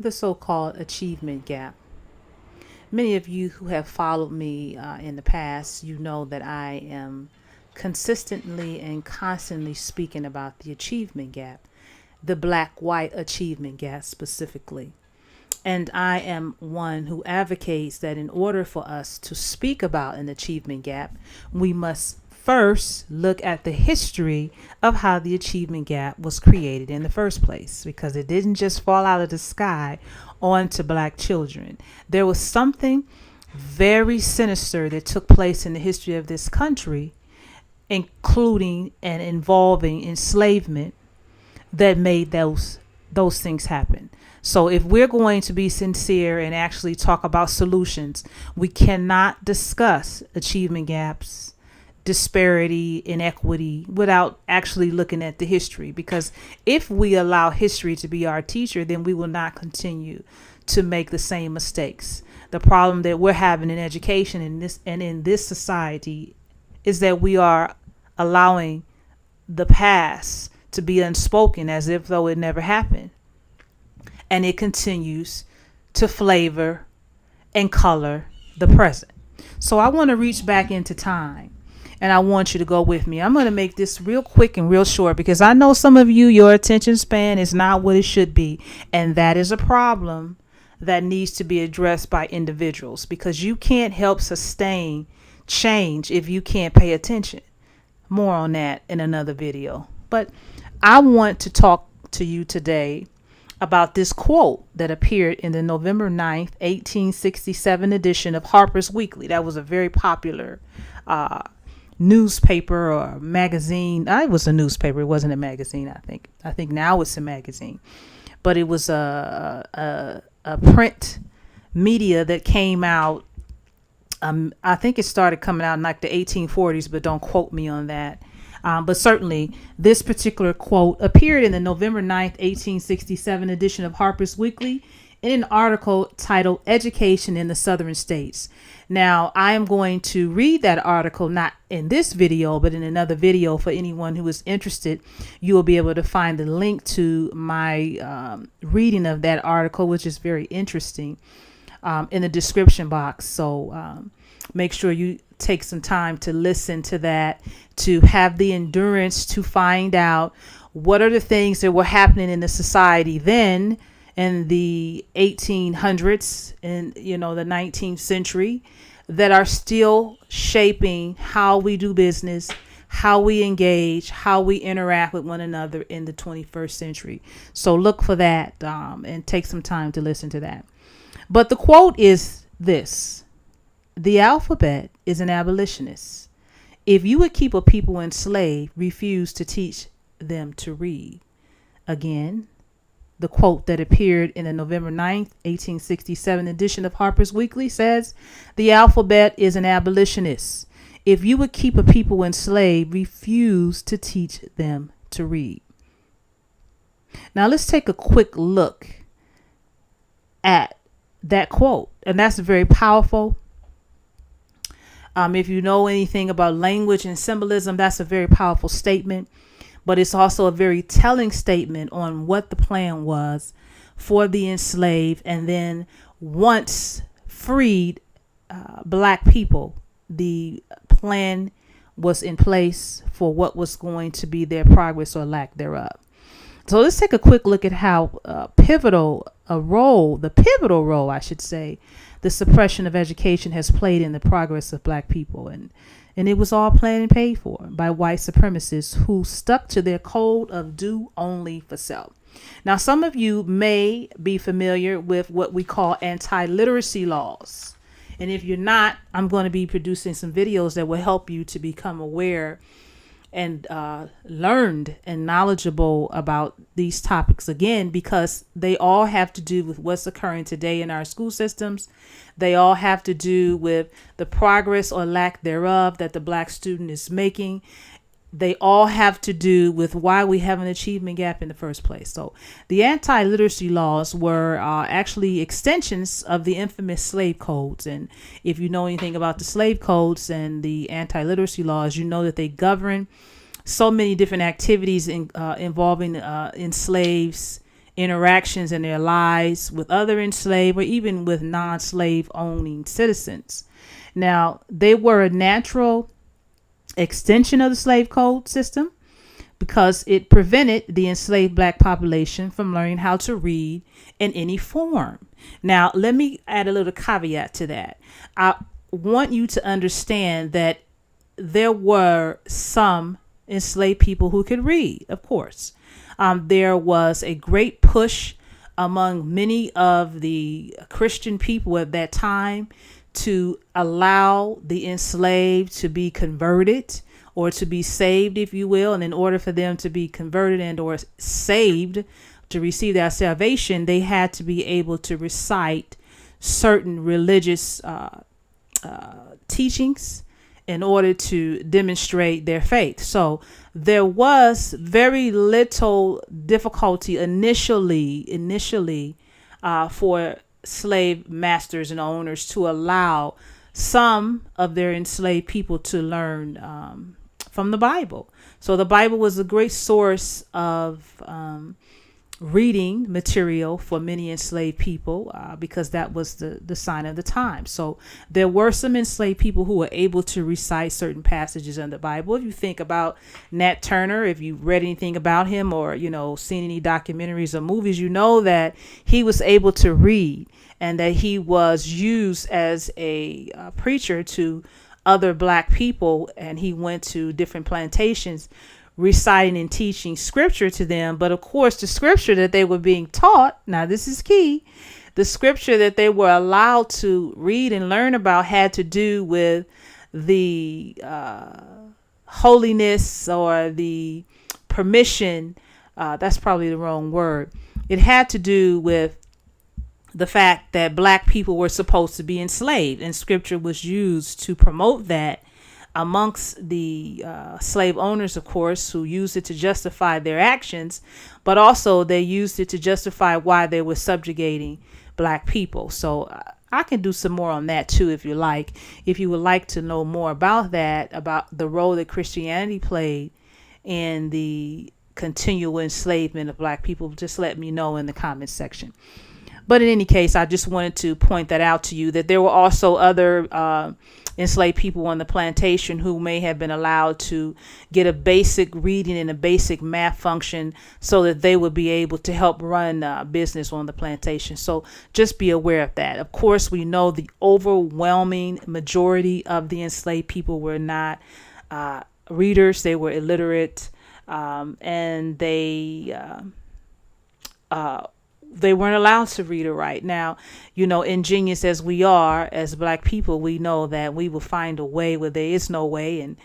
the so-called achievement gap. Many of you who have followed me in the past, you know that I am consistently and constantly speaking about the achievement gap, the black-white achievement gap specifically. And I am one who advocates that in order for us to speak about an achievement gap, we must first look at the history of how the achievement gap was created in the first place, because it didn't just fall out of the sky onto black children. There was something very sinister that took place in the history of this country, including and involving enslavement, that made those things happen. So if we're going to be sincere and actually talk about solutions, we cannot discuss achievement gaps, disparity, inequity without actually looking at the history. Because if we allow history to be our teacher, then we will not continue to make the same mistakes. The problem that we're having in education in this society is that we are allowing the past to be unspoken as if though it never happened. And it continues to flavor and color the present. So I want to reach back into time, and I want you to go with me. I'm going to make this real quick and real short because I know some of you, your attention span is not what it should be. And that is a problem that needs to be addressed by individuals, because you can't help sustain change if you can't pay attention. More on that in another video. But I want to talk to you today about this quote that appeared in the November 9th, 1867 edition of Harper's Weekly. That was a very popular newspaper or magazine. It was a newspaper. It wasn't a magazine, I think. I think now it's a magazine. But it was a print media that came out. I think it started coming out in like the 1840s, but don't quote me on that. But certainly this particular quote appeared in the November 9th, 1867 edition of Harper's Weekly in an article titled Education in the Southern States. Now, I am going to read that article, not in this video, but in another video. For anyone who is interested, you will be able to find the link to my reading of that article, which is very interesting, in the description box. So make sure you take some time to listen to that, to have the endurance to find out what are the things that were happening in the society then in the 1800s and the 19th century that are still shaping how we do business, how we engage, how we interact with one another in the 21st century. So look for that and take some time to listen to that. But the quote is this: the alphabet is an abolitionist. If you would keep a people enslaved, refuse to teach them to read. Again, the quote that appeared in the November 9th, 1867 edition of Harper's Weekly says, the alphabet is an abolitionist. If you would keep a people enslaved, refuse to teach them to read. Now let's take a quick look at that quote. And that's very powerful. If you know anything about language and symbolism, that's a very powerful statement. But it's also a very telling statement on what the plan was for the enslaved. And then once freed black people, the plan was in place for what was going to be their progress or lack thereof. So let's take a quick look at how pivotal role, I should say, the suppression of education has played in the progress of black people. And it was all planned and paid for by white supremacists who stuck to their code of do only for self. Now, some of you may be familiar with what we call anti-literacy laws. And if you're not, I'm going to be producing some videos that will help you to become aware and learned and knowledgeable about these topics, again, because they all have to do with what's occurring today in our school systems. They all have to do with the progress or lack thereof that the black student is making. They all have to do with why we have an achievement gap in the first place. So the anti-literacy laws were actually extensions of the infamous slave codes. And if you know anything about the slave codes and the anti-literacy laws, you know that they govern so many different activities involving enslaved interactions in their lives with other enslaved or even with non-slave owning citizens. Now, they were a natural extension of the slave code system because it prevented the enslaved black population from learning how to read in any form. Now, let me add a little caveat to that. I want you to understand that there were some enslaved people who could read, of course. There was a great push among many of the Christian people at that time to allow the enslaved to be converted or to be saved, if you will. And in order for them to be converted and or saved, to receive their salvation, they had to be able to recite certain religious teachings in order to demonstrate their faith. So there was very little difficulty initially for slave masters and owners to allow some of their enslaved people to learn from the Bible. So the Bible was a great source of reading material for many enslaved people because that was the sign of the time. So there were some enslaved people who were able to recite certain passages in the Bible. If you think about Nat Turner, if you read anything about him or, seen any documentaries or movies, you know that he was able to read and that he was used as a preacher to other black people. And he went to different plantations reciting and teaching scripture to them. But of course, the scripture that they were being taught, now this is key, the scripture that they were allowed to read and learn about had to do with the holiness or the permission. That's probably the wrong word. It had to do with the fact that black people were supposed to be enslaved, and scripture was used to promote that amongst the slave owners, of course, who used it to justify their actions, but also they used it to justify why they were subjugating black people. So I can do some more on that too, if you like. If you would like to know more about that, about the role that Christianity played in the continual enslavement of black people, just let me know in the comments section. But in any case, I just wanted to point that out to you, that there were also other enslaved people on the plantation who may have been allowed to get a basic reading and a basic math function so that they would be able to help run business on the plantation. So just be aware of that. Of course, we know the overwhelming majority of the enslaved people were not readers. They were illiterate, and they weren't allowed to read or write. Now, ingenious as we are as black people, we know that we will find a way where there is no way. And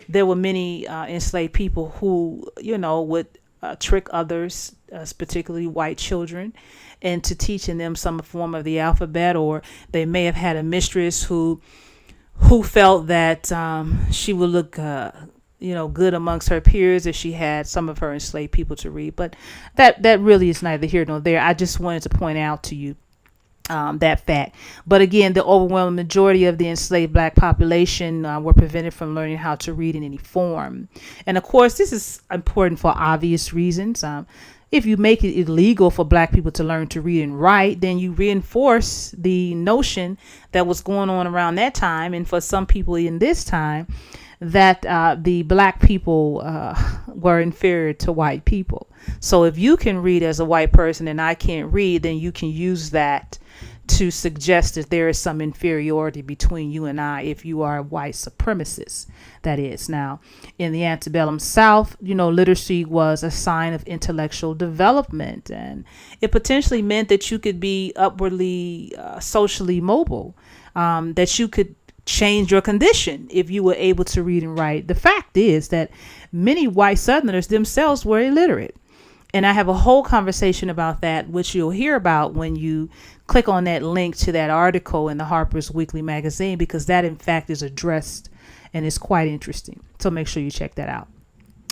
there were many enslaved people who, would trick others, particularly white children, into teaching them some form of the alphabet. Or they may have had a mistress who felt that she would look good amongst her peers if she had some of her enslaved people to read. But that really is neither here nor there. I just wanted to point out to you that fact. But again, the overwhelming majority of the enslaved black population were prevented from learning how to read in any form. And of course, this is important for obvious reasons. If you make it illegal for black people to learn to read and write, then you reinforce the notion that was going on around that time, and for some people in this time, that the black people were inferior to white people. So if you can read as a white person and I can't read, then you can use that to suggest that there is some inferiority between you and I if you are a white supremacist, that is. Now, in the antebellum South, literacy was a sign of intellectual development, and it potentially meant that you could be upwardly socially mobile, that you could change your condition if you were able to read and write. The fact is that many white Southerners themselves were illiterate. And I have a whole conversation about that, which you'll hear about when you click on that link to that article in the Harper's Weekly magazine, because that in fact is addressed and is quite interesting. So make sure you check that out.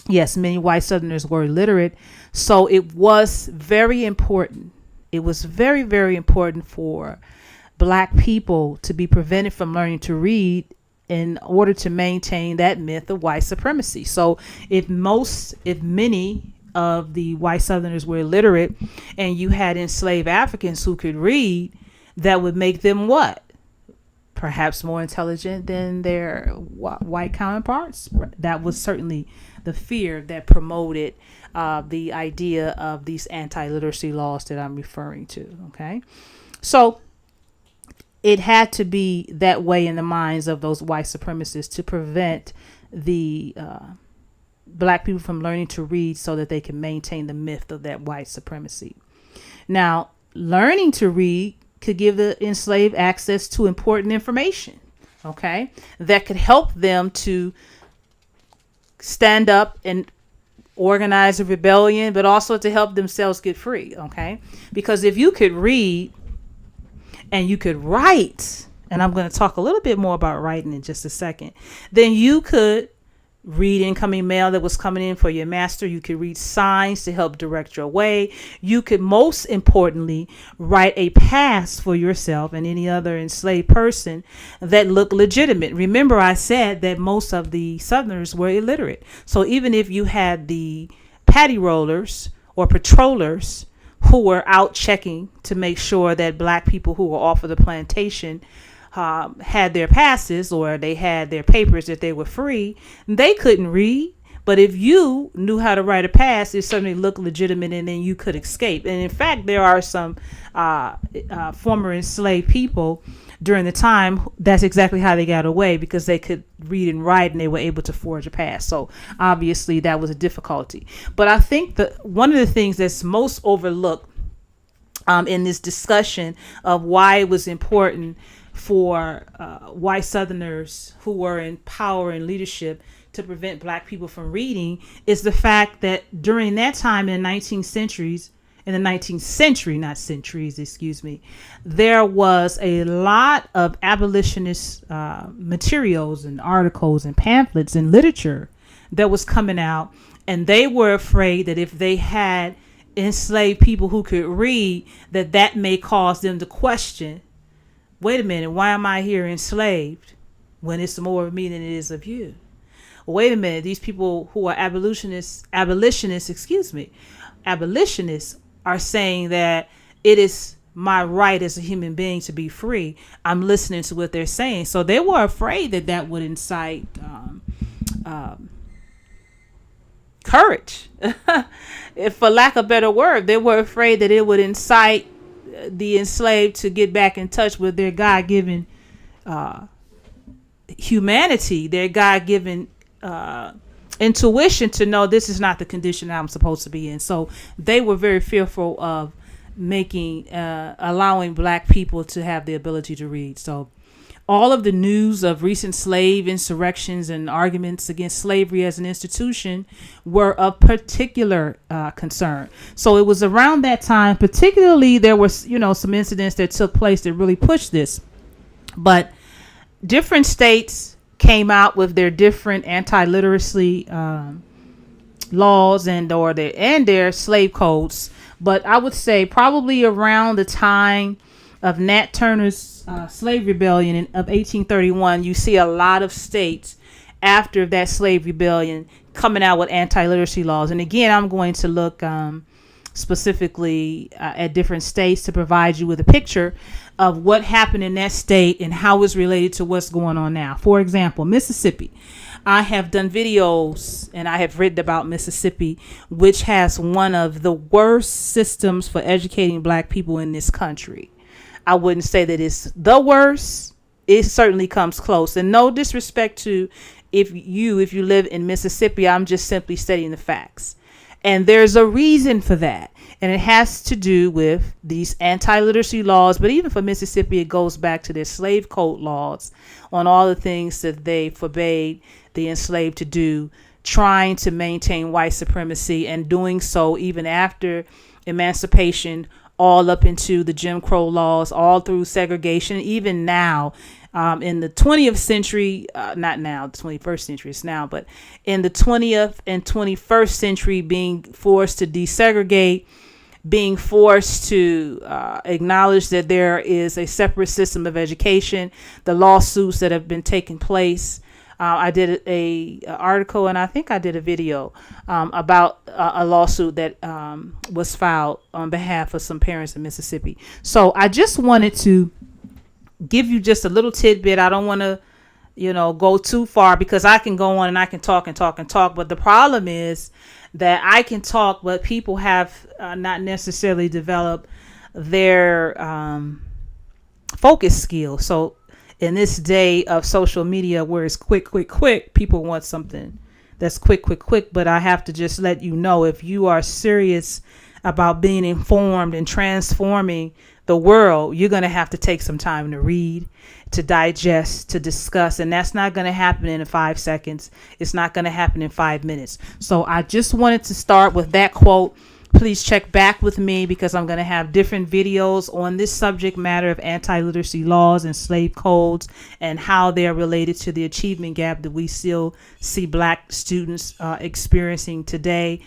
Yes, many white Southerners were illiterate. So it was very important. It was very, very important for black people to be prevented from learning to read in order to maintain that myth of white supremacy. So if many of the white Southerners were illiterate, and you had enslaved Africans who could read, that would make them what? Perhaps more intelligent than their white counterparts. That was certainly the fear that promoted the idea of these anti-literacy laws that I'm referring to. Okay, so it had to be that way in the minds of those white supremacists to prevent the black people from learning to read, so that they can maintain the myth of that white supremacy. Now, learning to read could give the enslaved access to important information, okay, that could help them to stand up and organize a rebellion, but also to help themselves get free, okay? Because if you could read and you could write, and I'm going to talk a little bit more about writing in just a second, then you could read incoming mail that was coming in for your master. You could read signs to help direct your way. You could, most importantly, write a pass for yourself and any other enslaved person that looked legitimate. Remember, I said that most of the Southerners were illiterate. So even if you had the patty rollers or patrollers who were out checking to make sure that black people who were off of the plantation had their passes, or they had their papers that they were free, they couldn't read. But if you knew how to write a pass, it certainly looked legitimate, and then you could escape. And in fact, there are some former enslaved people during the time, that's exactly how they got away, because they could read and write and they were able to forge a pass. So obviously that was a difficulty. But I think that one of the things that's most overlooked in this discussion of why it was important for white Southerners who were in power and leadership to prevent black people from reading is the fact that during that time in the 19th century, not centuries, excuse me, there was a lot of abolitionist materials and articles and pamphlets and literature that was coming out, and they were afraid that if they had enslaved people who could read, that may cause them to question, wait a minute, why am I here enslaved when it's more of me than it is of you? Wait a minute, these people who are abolitionists are saying that it is my right as a human being to be free. I'm listening to what they're saying. So they were afraid that would incite courage. If, for lack of a better word, they were afraid that it would incite the enslaved to get back in touch with their God-given humanity, their God-given intuition to know this is not the condition I'm supposed to be in. So they were very fearful of allowing black people to have the ability to read. So all of the news of recent slave insurrections and arguments against slavery as an institution were of particular concern. So it was around that time, particularly there was, some incidents that took place that really pushed this. But different states came out with their different anti-literacy laws and their slave codes. But I would say probably around the time of Nat Turner's slave rebellion of 1831, you see a lot of states after that slave rebellion coming out with anti-literacy laws. And again, I'm going to look specifically at different states to provide you with a picture of what happened in that state and how it's related to what's going on now. For example, Mississippi. I have done videos and I have written about Mississippi, which has one of the worst systems for educating black people in this country. I wouldn't say that it's the worst. It certainly comes close. And no disrespect to if you live in Mississippi, I'm just simply stating the facts. And there's a reason for that. And it has to do with these anti-literacy laws. But even for Mississippi, it goes back to their slave code laws on all the things that they forbade the enslaved to do, trying to maintain white supremacy and doing so even after emancipation, all up into the Jim Crow laws, all through segregation, even now in the 20th century, not now, the 21st century is now, but in the 20th and 21st century, being forced to desegregate, being forced to acknowledge that there is a separate system of education, the lawsuits that have been taking place I did a article, and I think I did a video about a lawsuit that was filed on behalf of some parents in Mississippi. So I just wanted to give you just a little tidbit. I don't want to, go too far, because I can go on and I can talk and talk and talk. But the problem is that I can talk, but people have not necessarily developed their focus skills. So in this day of social media where it's quick, people want something that's quick. But I have to just let you know, if you are serious about being informed and transforming the world, you're going to have to take some time to read, to digest, to discuss. And that's not going to happen in 5 seconds. It's not going to happen in 5 minutes. So I just wanted to start with that quote. Please check back with me, because I'm going to have different videos on this subject matter of anti-literacy laws and slave codes, and how they are related to the achievement gap that we still see Black students experiencing today.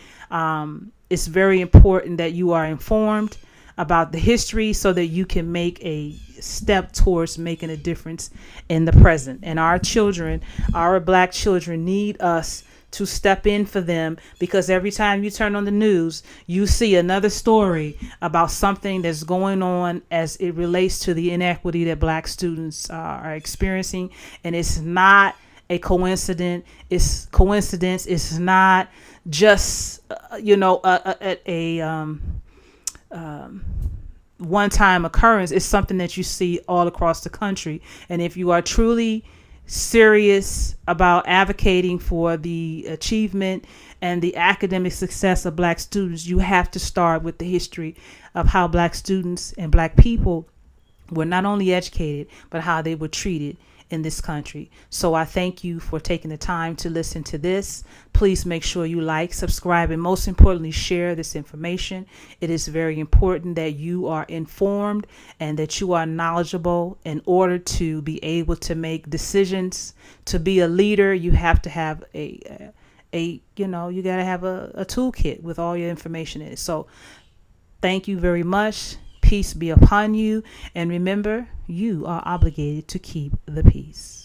It's very important that you are informed about the history, so that you can make a step towards making a difference in the present. And our children, our Black children, need us to step in for them, because every time you turn on the news, you see another story about something that's going on as it relates to the inequity that Black students are experiencing. And it's not a coincidence. It's not just a one-time occurrence. It's something that you see all across the country. And if you are truly serious about advocating for the achievement and the academic success of Black students, you have to start with the history of how Black students and Black people were not only educated, but how they were treated in this country. So I thank you for taking the time to listen to this. Please make sure you like, subscribe, and most importantly, share this information. It is very important that you are informed and that you are knowledgeable in order to be able to make decisions. To be a leader, you have to have you got to have a toolkit with all your information in it. So thank you very much. Peace be upon you. And remember, you are obligated to keep the peace.